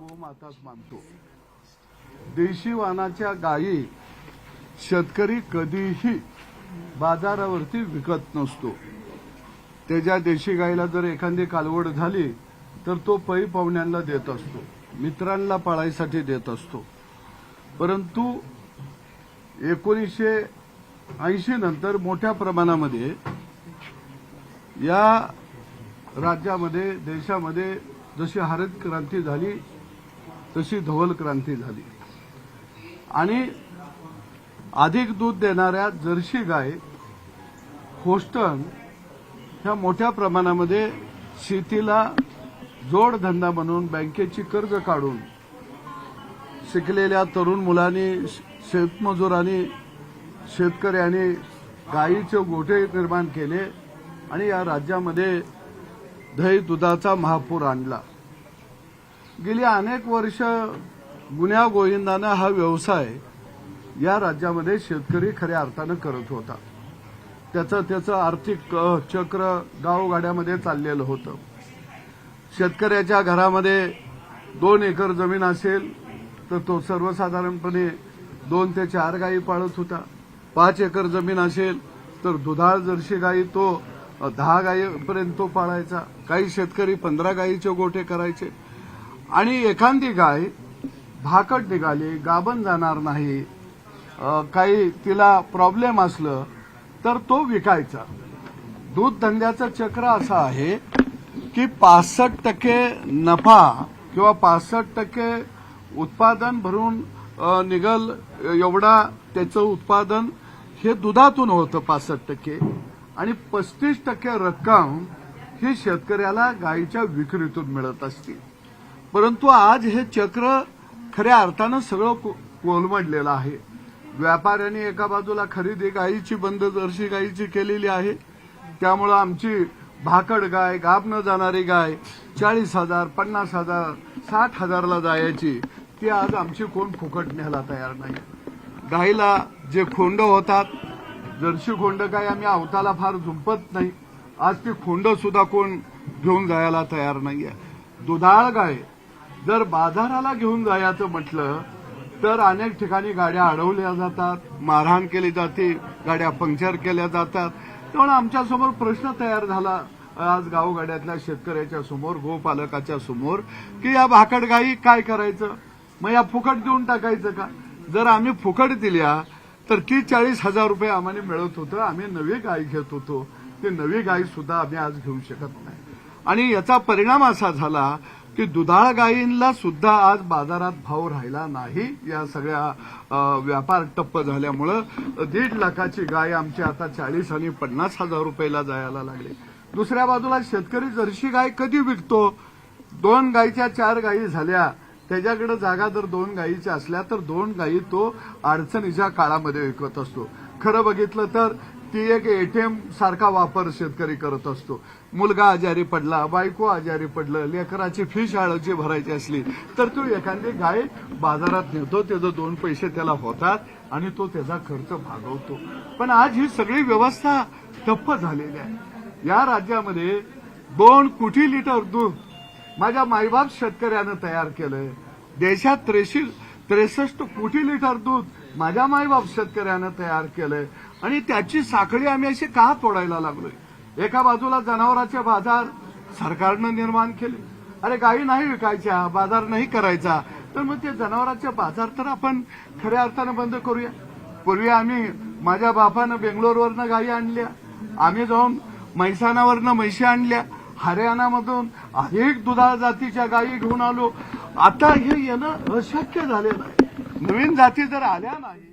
गोमाताच मानतो. देशी वाणाच्या गायी शेतकरी कधीही बाजारावरती विकत नसतो. त्याच्या देशी गायीला जर एखादी कालवड झाली तर तो पै पाहुण्यांना देत असतो, मित्रांना पाळायसाठी देत असतो. परंतु 1980 नंतर मोठ्या प्रमाणामध्ये या राज्यामध्ये देशामध्ये जशी हरित क्रांती झाली तशी धवल क्रांती झाली आणि अधिक दूध देणाऱ्या जर्सी गाय, होस्टन ह्या मोठ्या प्रमाणामध्ये शेतीला जोडधंदा म्हणून बँकेची कर्ज काढून शिकलेल्या तरुण मुलांनी, शेतमजुरांनी, शेतकऱ्यांनी गायीचे गोठे निर्माण केले आणि या राज्यामध्ये दही दुधाचा महापूर आणला. गेली अनेक वर्ष गुन्ह्या गोविंदानं हा व्यवसाय या राज्यामध्ये शेतकरी खऱ्या अर्थानं करत होता. त्याचं आर्थिक चक्र गावगाड्यामध्ये चाललेलं होतं. शेतकऱ्याच्या घरामध्ये 2 एकर जमीन असेल तर तो सर्वसाधारणपणे 2 ते 4 गायी पाळत होता. 5 एकर जमीन असेल तर दुधाळ जर्सी गायी तो 10 गायीपर्यंत तो पाळायचा. काही शेतकरी 15 गायीचे गोठे करायचे आणि एखादी गाय भाकट निघाली, गाभण जाणार नाही, काही तिला प्रॉब्लेम असलं तर तो विकायचा. दूध धंद्याचं चक्र असं आहे की 65% नफा किंवा 65% उत्पादन भरून निघल एवढा त्याचं उत्पादन हे दुधातून होतं 65% आणि 35% रक्कम ही शेतकऱ्याला गायीच्या विक्रीतून मिळत असते. परंतु आज हे चक्र खऱ्या अर्थानं सगळं कोलमडलेलं आहे. व्यापाऱ्यांनी एका बाजूला खरेदी गायीची बंद जर्सी गायीची केलेली आहे. त्यामुळं आमची भाकड गाय, गाभ न जाणारी गाय 40,000, 50,000, 60,000ला जायची ती आज आमची कोण फुकट न्यायला तयार नाही. गायीला जे खोंड होतात, जर्सी खोंड गाय आम्ही अवताला फार झुंपत नाही. आज ती खोंड सुद्धा कोण घेऊन जायला तयार नाहीये. दुधाळ गाय जर बाजाराला घेऊन जायचं म्हटलं तर अनेक ठिकाणी गाड्या अडवल्या जातात, मारहाण केली जाते, गाड्या पंक्चर केल्या जातात. त्यामुळे आमच्यासमोर प्रश्न तयार झाला आज गावगाड्यातल्या शेतकऱ्याच्या समोर, गोपालकाच्या समोर की या भाकड गायी काय करायचं, मग या फुकट देऊन टाकायचं का? जर आम्ही फुकट दिल्या तर 30-40,000 रुपये आम्हाला मिळत होतं. आम्ही नवी गाय घेत होतो. ती नवी गाय सुद्धा आम्ही आज घेऊ शकत नाही आणि याचा परिणाम असा झाला की दुधाळ गायींना सुद्धा आज बाजारात भाव राहिला नाही. या सगळ्या व्यापार ठप्प झाल्यामुळं 1.5 लाखाची गाय आमची आता 40 आणि 50,000 रुपयाला जायला लागली. दुसऱ्या बाजूला शेतकरी जर्सी गाय कधी विकतो? 2 गायीच्या 4 गायी झाल्या, त्याच्याकडे जागा जर 2 गायीच्या असल्या तर 2 गायी तो अडचणीच्या काळामध्ये विकत असतो. खरं बघितलं तर ती एक एटीएम सारखा वापर शेतकरी करत असतो. मुलगा आजारी पडला, बायको आजारी पडलं, लेकराची फी शाळेची भरायची असली तर तो एखादी गाय बाजारात नेतो, त्याचे 2 पैसे त्याला होतात आणि तो त्याचा खर्च भागवतो. पण आज ही सगळी व्यवस्था ठप्प झालेली आहे. या राज्यामध्ये 2 कोटी लिटर दूध माझ्या मायबाप शेतकऱ्यानं तयार केलंय. देशात 63 कोटी लिटर दूध माझ्या मायबाप शेतकऱ्यानं तयार केलंय आणि त्याची साखळी आम्ही अशी का तोडायला लागलोय? एका बाजूला जनावरांचे बाजार सरकारनं निर्माण केले. अरे गायी नाही विकायच्या, बाजार नाही करायचा, तर मग ते जनावरांचे बाजार तर आपण खऱ्या अर्थानं बंद करूया. पूर्वी आम्ही, माझ्या बापानं बेंगलोरवरनं गायी आणल्या, आम्ही जाऊन म्हैसाणावरनं म्हैशी आणल्या, हरियाणामधून अनेक दुधाळ जातीच्या गायी घेऊन आलो. आता हे येणं अशक्य झालेलं आहे. नवीन जाती जर आल्या नाही